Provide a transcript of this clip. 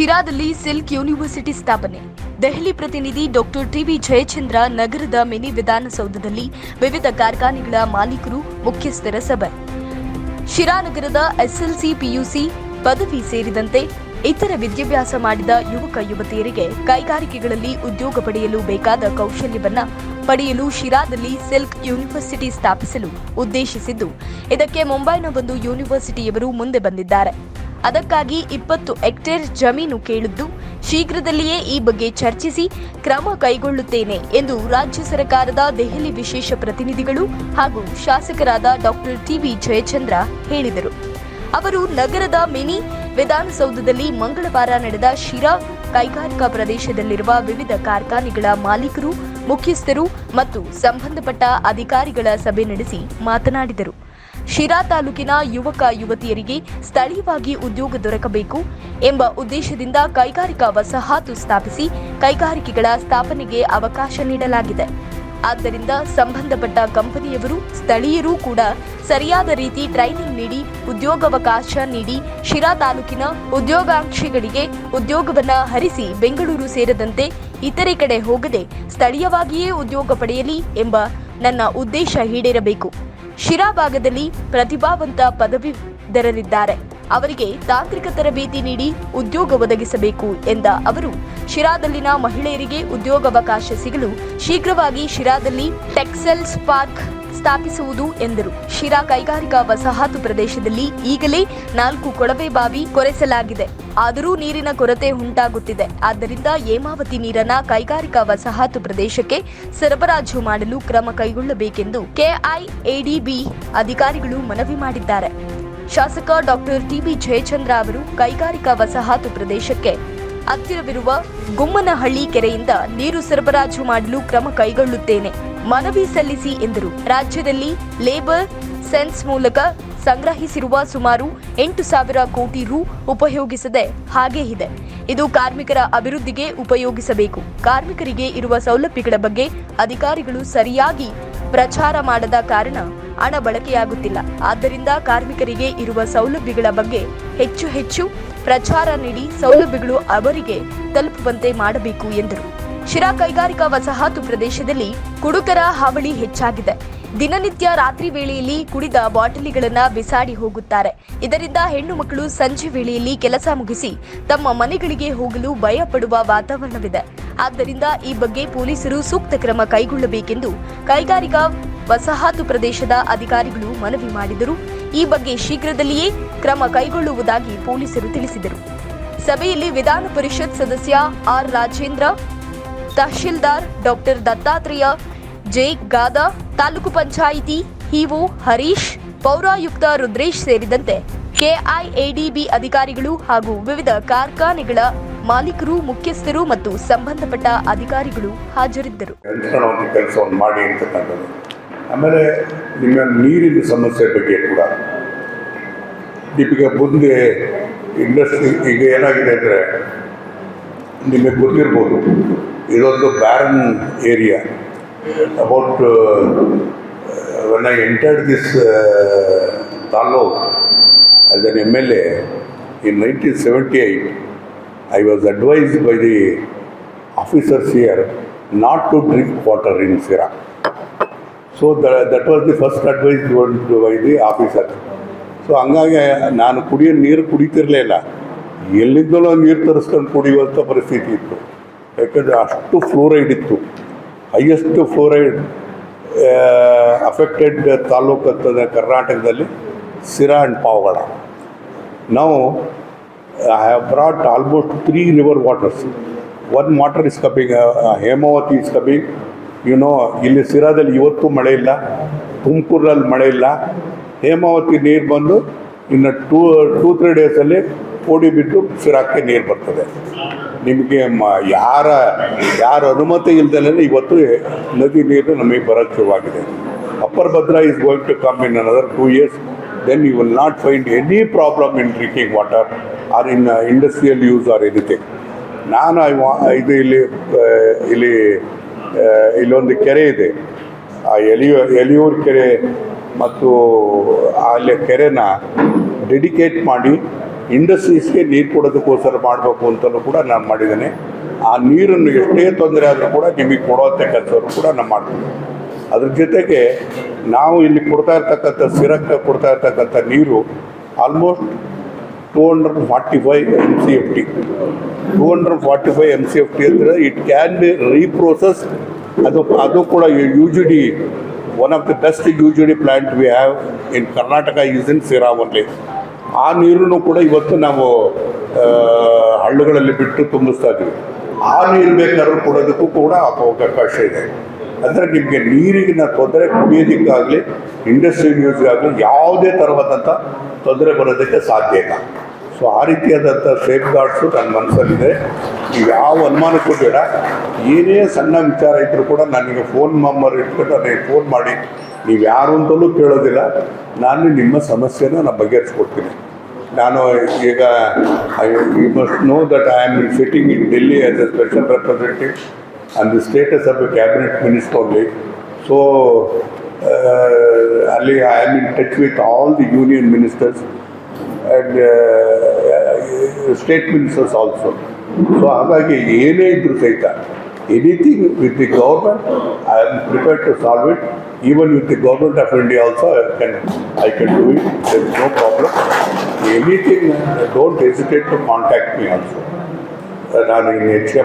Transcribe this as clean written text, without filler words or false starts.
ಶಿರಾದಲ್ಲಿ silk university ಸ್ಥಾಪನೆ. ದೆಹಲಿ ಪ್ರತಿನಿಧಿ doctor TV Jayachandra ನಗರದ ಮಿನಿ ವಿಧಾನಸೌಧದಲ್ಲಿ ವಿವಿಧ ಕಾರ್ಖಾನೆಗಳ ಮಾಲೀಕರು ಮುಖ್ಯಸ್ಥರ ಸಭೆ. ಶಿರಾ ನಗರದ ಎಸ್ಎಲ್ಸಿ, ಪಿಯುಸಿ ಪದವಿ ಸೇರಿದಂತೆ ಇತರ ವಿದ್ಯಾಭ್ಯಾಸ ಮಾಡಿದ ಯುವಕ ಯುವತಿಯರಿಗೆ ಕೈಗಾರಿಕೆಗಳಲ್ಲಿ ಉದ್ಯೋಗ ಪಡೆಯಲು ಬೇಕಾದ ಕೌಶಲ್ಯವನ್ನ ಪಡೆಯಲು ಶಿರಾದಲ್ಲಿ ಸಿಲ್ಕ್ ಯೂನಿವರ್ಸಿಟಿ ಸ್ಥಾಪಿಸಲು ಉದ್ದೇಶಿಸಿದ್ದು, ಇದಕ್ಕೆ ಮುಂಬೈನ ಒಂದು ಯೂನಿವರ್ಸಿಟಿಯವರು ಮುಂದೆ ಬಂದಿದ್ದಾರೆ. ಅದಕ್ಕಾಗಿ 20 ಹೆಕ್ಟೇರ್ ಜಮೀನು ಕೇಳಿದ್ದು, ಶೀಘ್ರದಲ್ಲಿಯೇ ಈ ಬಗ್ಗೆ ಚರ್ಚಿಸಿ ಕ್ರಮ ಕೈಗೊಳ್ಳುತ್ತೇನೆ ಎಂದು ರಾಜ್ಯ ಸರ್ಕಾರದ ದೆಹಲಿ ವಿಶೇಷ ಪ್ರತಿನಿಧಿಗಳು ಹಾಗೂ ಶಾಸಕರಾದ ಡಾಕ್ಟರ್ ಟಿವಿ ಜಯಚಂದ್ರ ಹೇಳಿದರು. ಅವರು ನಗರದ ಮಿನಿ ವಿಧಾನಸೌಧದಲ್ಲಿ ಮಂಗಳವಾರ ನಡೆದ ಶಿರಾ ಕೈಗಾರಿಕಾ ಪ್ರದೇಶದಲ್ಲಿರುವ ವಿವಿಧ ಕಾರ್ಖಾನೆಗಳ ಮಾಲೀಕರು, ಮುಖ್ಯಸ್ಥರು ಮತ್ತು ಸಂಬಂಧಪಟ್ಟ ಅಧಿಕಾರಿಗಳ ಸಭೆ ನಡೆಸಿ ಮಾತನಾಡಿದರು. ಶಿರಾ ತಾಲೂಕಿನ ಯುವಕ ಯುವತಿಯರಿಗೆ ಸ್ಥಳೀಯವಾಗಿ ಉದ್ಯೋಗ ದೊರಕಬೇಕು ಎಂಬ ಉದ್ದೇಶದಿಂದ ಕೈಗಾರಿಕಾ ವಸಾಹತು ಸ್ಥಾಪಿಸಿ ಕೈಗಾರಿಕೆಗಳ ಸ್ಥಾಪನೆಗೆ ಅವಕಾಶ ನೀಡಲಾಗಿದೆ. ಆದ್ದರಿಂದ ಸಂಬಂಧಪಟ್ಟ ಕಂಪನಿಯವರು, ಸ್ಥಳೀಯರು ಕೂಡ ಸರಿಯಾದ ರೀತಿ ಟ್ರೈನಿಂಗ್ ನೀಡಿ ಉದ್ಯೋಗಾವಕಾಶ ನೀಡಿ ಶಿರಾ ತಾಲೂಕಿನ ಉದ್ಯೋಗಾಕಾಂಕ್ಷಿಗಳಿಗೆ ಉದ್ಯೋಗವನ್ನ ಹರಿಸಿ ಬೆಂಗಳೂರು ಸೇರಿದಂತೆ ಇತರೆ ಕಡೆ ಹೋಗದೆ ಸ್ಥಳೀಯವಾಗಿಯೇ ಉದ್ಯೋಗ ಪಡೆಯಲಿ ಎಂಬ ನನ್ನ ಉದ್ದೇಶ ಈಡೇರಬೇಕು. ಶಿರಾ ಭಾಗದಲ್ಲಿ ಪ್ರತಿಭಾವಂತ ಪದವೀಧರರಿದ್ದಾರೆ, ಅವರಿಗೆ ತಾಂತ್ರಿಕ ತರಬೇತಿ ನೀಡಿ ಉದ್ಯೋಗ ಒದಗಿಸಬೇಕು ಎಂದ ಅವರು, ಶಿರಾದಲ್ಲಿನ ಮಹಿಳೆಯರಿಗೆ ಉದ್ಯೋಗಾವಕಾಶ ಸಿಗಲು ಶೀಘ್ರವಾಗಿ ಶಿರಾದಲ್ಲಿ ಟೆಕ್ಸ್ಟೈಲ್ಸ್ ಪಾರ್ಕ್ ಸ್ಥಾಪಿಸುವುದು ಎಂದರು. ಶಿರಾ ಕೈಗಾರಿಕಾ ವಸಾಹತು ಪ್ರದೇಶದಲ್ಲಿ ಈಗಲೇ 4 ಕೊಳವೆ ಬಾವಿ ಕೊರೆಸಲಾಗಿದೆ. ಆದರೂ ನೀರಿನ ಕೊರತೆ ಉಂಟಾಗುತ್ತಿದೆ. ಆದ್ದರಿಂದ ಹೇಮಾವತಿ ನೀರನ್ನ ಕೈಗಾರಿಕಾ ವಸಾಹತು ಪ್ರದೇಶಕ್ಕೆ ಸರಬರಾಜು ಮಾಡಲು ಕ್ರಮ ಕೈಗೊಳ್ಳಬೇಕೆಂದು ಕೆಐಎಡಿಬಿ ಅಧಿಕಾರಿಗಳು ಮನವಿ ಮಾಡಿದ್ದಾರೆ. ಶಾಸಕ ಡಾಕ್ಟರ್ ಟಿವಿ ಜಯಚಂದ್ರ ಅವರು ಕೈಗಾರಿಕಾ ವಸಾಹತು ಪ್ರದೇಶಕ್ಕೆ ಹತ್ತಿರವಿರುವ ಗುಮ್ಮನಹಳ್ಳಿ ಕೆರೆಯಿಂದ ನೀರು ಸರಬರಾಜು ಮಾಡಲು ಕ್ರಮ ಕೈಗೊಳ್ಳುತ್ತೇನೆ, ಮನವಿ ಸಲ್ಲಿಸಿ ಎಂದರು. ರಾಜ್ಯದಲ್ಲಿ ಲೇಬರ್ ಸೆನ್ಸ್ ಮೂಲಕ ಸಂಗ್ರಹಿಸಿರುವ ಸುಮಾರು 8,000 ಕೋಟಿ ರು ಉಪಯೋಗಿಸದೆ ಹಾಗೇ ಇದೆ. ಇದು ಕಾರ್ಮಿಕರ ಅಭಿವೃದ್ಧಿಗೆ ಉಪಯೋಗಿಸಬೇಕು. ಕಾರ್ಮಿಕರಿಗೆ ಇರುವ ಸೌಲಭ್ಯಗಳ ಬಗ್ಗೆ ಅಧಿಕಾರಿಗಳು ಸರಿಯಾಗಿ ಪ್ರಚಾರ ಮಾಡದ ಕಾರಣ ಹಣ ಬಳಕೆಯಾಗುತ್ತಿಲ್ಲ. ಆದ್ದರಿಂದ ಕಾರ್ಮಿಕರಿಗೆ ಇರುವ ಸೌಲಭ್ಯಗಳ ಬಗ್ಗೆ ಹೆಚ್ಚು ಪ್ರಚಾರ ನೀಡಿ ಸೌಲಭ್ಯಗಳು ಅವರಿಗೆ ತಲುಪುವಂತೆ ಮಾಡಬೇಕು ಎಂದರು. ಶಿರಾ ಕೈಗಾರಿಕಾ ವಸಾಹತು ಪ್ರದೇಶದಲ್ಲಿ ಕುಡುಕರ ಹಾವಳಿ ಹೆಚ್ಚಾಗಿದೆ. ದಿನನಿತ್ಯ ರಾತ್ರಿ ವೇಳೆಯಲ್ಲಿ ಕುಡಿದ ಬಾಟಲಿಗಳನ್ನು ಬಿಸಾಡಿ ಹೋಗುತ್ತಾರೆ. ಇದರಿಂದ ಹೆಣ್ಣು ಮಕ್ಕಳು ಸಂಜೆ ವೇಳೆಯಲ್ಲಿ ಕೆಲಸ ಮುಗಿಸಿ ತಮ್ಮ ಮನೆಗಳಿಗೆ ಹೋಗಲು ಭಯ ಪಡುವ ವಾತಾವರಣವಿದೆ. ಆದ್ದರಿಂದ ಈ ಬಗ್ಗೆ ಪೊಲೀಸರು ಸೂಕ್ತ ಕ್ರಮ ಕೈಗೊಳ್ಳಬೇಕೆಂದು ಕೈಗಾರಿಕಾ ವಸಾಹತು ಪ್ರದೇಶದ ಅಧಿಕಾರಿಗಳು ಮನವಿ ಮಾಡಿದರು. ಈ ಬಗ್ಗೆ ಶೀಘ್ರದಲ್ಲಿಯೇ ಕ್ರಮ ಕೈಗೊಳ್ಳುವುದಾಗಿ ಪೊಲೀಸರು ತಿಳಿಸಿದರು. ಸಭೆಯಲ್ಲಿ ವಿಧಾನ ಪರಿಷತ್ ಸದಸ್ಯ R Rajendra, tahsildar doctor Dattatreya J ಗಾದ, taluk panchayat EO Harish, ಪೌರಾಯುಕ್ತ ರುದ್ರೇಶ್ ಸೇರಿದಂತೆ ಕೆಐಎಡಿಬಿ ಅಧಿಕಾರಿಗಳು ಹಾಗೂ ವಿವಿಧ ಕಾರ್ಖಾನೆಗಳ ಮಾಲೀಕರು, ಮುಖ್ಯಸ್ಥರು ಮತ್ತು ಸಂಬಂಧಪಟ್ಟ ಅಧಿಕಾರಿಗಳು ಹಾಜರಿದ್ದರು. ಕೆಲಸವನ್ನು ಮಾಡಿ ಅಂತಕ್ಕಂಥದ್ದು. ಆಮೇಲೆ ನಿಮ್ಮ ನೀರಿನ ಸಮಸ್ಯೆ ಬಗ್ಗೆ ಕೂಡ ದೀಪಿಕಾ ಮುಂದೆ ಇಂಡಸ್ಟ್ರಿ ಈಗ ಏನಾಗಿದೆ ಅಂದರೆ, ನಿಮಗೆ ಗೊತ್ತಿರ್ಬೋದು, ಇದೊಂದು barren area. About when I entered this taluk as an MLA in 1978, I was advised by the officers here not to drink water in Sira. So that was the first advice given by the officer. So ಹಂಗಾಗಿ ನಾನು ಕುಡಿಯೋ ನೀರು ಕುಡಿತಿರಲಿಲ್ಲ, ಎಲ್ಲಿಂದಲೋ ನೀರು ತರಿಸ್ಕೊಂಡು ಕುಡಿಯುವಂಥ ಪರಿಸ್ಥಿತಿ ಇತ್ತು. ಯಾಕಂದರೆ ಅಷ್ಟು ಫ್ಲೋರೈಡ್ ಇತ್ತು, ಹೈಯೆಸ್ಟ್ ಫ್ಲೋರೈಡ್ ಅಫೆಕ್ಟೆಡ್ ತಾಲೂಕು ಅಂತಂದರೆ ಕರ್ನಾಟಕದಲ್ಲಿ ಸಿರಾ ಆ್ಯಂಡ್ ಪಾವಗಡ. ನಾವು I have brought almost 3 river waters. One water is coming, Hemavathi is coming. ಇಲ್ಲಿ ಸಿರಾದಲ್ಲಿ ಇವತ್ತು ಮಳೆ ಇಲ್ಲ, ತುಮಕೂರಲ್ಲಿ ಮಳೆ ಇಲ್ಲ. ಹೇಮಾವತಿ ನೀರು ಬಂದು ಇನ್ನು 2-3 ಡೇಸಲ್ಲಿ ಓಡಿ ಬಿಟ್ಟು ಸಿರಾಕ್ಕೆ ನೀರು ಬರ್ತದೆ. ನಿಮಗೆ ಯಾರ ಅನುಮತಿ ಇಲ್ದಲೇ ಇವತ್ತು ನದಿ ನೀರು ನಮಗೆ ಬರೋಕ್ಕೆ ಶುರುವಾಗಿದೆ. Upper Bhadra is going to come in another 2 years. Then you will not find any problem in drinking water or in industrial use or anything. ನಾನು ಇದು ಇಲ್ಲೊಂದು ಕೆರೆ ಇದೆ, ಆ ಎಲಿಯೂರು ಕೆರೆ, ಮತ್ತು ಅಲ್ಲಿ ಕೆರೆನ ಡೆಡಿಕೇಟ್ ಮಾಡಿ ಇಂಡಸ್ಟ್ರೀಸ್ಗೆ ನೀರು ಕೊಡೋದಕ್ಕೋಸ್ಕರ ಮಾಡಬೇಕು ಅಂತಲೂ ಕೂಡ ನಾನು ಮಾಡಿದ್ದೇನೆ. ಆ ನೀರನ್ನು ಎಷ್ಟೇ ತೊಂದರೆ ಆದರೂ ಕೂಡ ನಿಮಗೆ ಕೊಡುವಂಥ ಕೆಲಸವನ್ನು ಕೂಡ ನಾನು ಮಾಡ್ತೀನಿ. ಅದ್ರ ಜೊತೆಗೆ ನಾವು ಇಲ್ಲಿ ಕೊಡ್ತಾ ಇರ್ತಕ್ಕಂಥ ಸಿರಕ್ಕೆ ಕೊಡ್ತಾ ಇರ್ತಕ್ಕಂಥ ನೀರು ಆಲ್ಮೋಸ್ಟ್ 245 MCFT. 245 MCFT ಅಂದರೆ ಇಟ್ ಕ್ಯಾನ್ ಬಿ ರೀಪ್ರೋಸೆಸ್. ಅದು ಕೂಡ UGD, one of the best UGD plant we have in Karnataka is in Sira only. ಆ ನೀರನ್ನು ಕೂಡ ಇವತ್ತು ನಾವು ಹಳ್ಳಿಗಳಲ್ಲಿ ಬಿಟ್ಟು ತುಂಬಿಸ್ತಾ ಇದ್ದೀವಿ. ಆ ನೀರು ಬೇಕಾದ್ರೂ ಕೊಡೋದಕ್ಕೂ ಕೂಡ ಅವಕಾಶ ಇದೆ. ಅಂದರೆ ನಿಮಗೆ ನೀರಿನ ತೊಂದರೆ ಕುಡಿಯೋದಕ್ಕಾಗಲಿ ಇಂಡಸ್ಟ್ರಿಯಲ್ ಯೂಸ್ಗಾಗಲಿ ಯಾವುದೇ ಥರವಾದಂಥ ತೊಂದರೆ ಬರೋದಕ್ಕೆ ಸಾಧ್ಯ ಇಲ್ಲ. ಸೊ ಆ ರೀತಿಯಾದಂಥ ಸೇಫ್ ಗಾರ್ಡ್ಸು ನನ್ನ ಮನಸ್ಸಲ್ಲಿದೆ. ನೀವು ಯಾವ ಅನುಮಾನಕ್ಕೂ ಬೇಡ. ಏನೇ ಸಣ್ಣ ವಿಚಾರ ಇದ್ದರೂ ಕೂಡ ನನಗೆ ಫೋನ್ ನಂಬರ್ ಇಟ್ಕೊಂಡು ನನಗೆ ಫೋನ್ ಮಾಡಿ, ನೀವು ಯಾರು ಅಂತಲೂ ಕೇಳೋದಿಲ್ಲ. ನಾನು ನಿಮ್ಮ ಸಮಸ್ಯೆನ ನಾನು ಬಗೆಹರಿಸ್ಕೊಡ್ತೀನಿ. ನಾನು ಈಗ you must know that I am sitting in Delhi as a special representative and the status of a cabinet minister only. So Ali, I am in touch with all the union ministers and state ministers also. So ಹಾಗಾಗಿ ಏನೇ ಇದ್ರೂ ಸಹಿತ anything with the government I am prepared to solve it. Even with the government of India also I can do it. There is no problem. Anything don't hesitate to contact me also. ನಾನು ಇನ್ನು ಹೆಚ್ಚಿಗೆ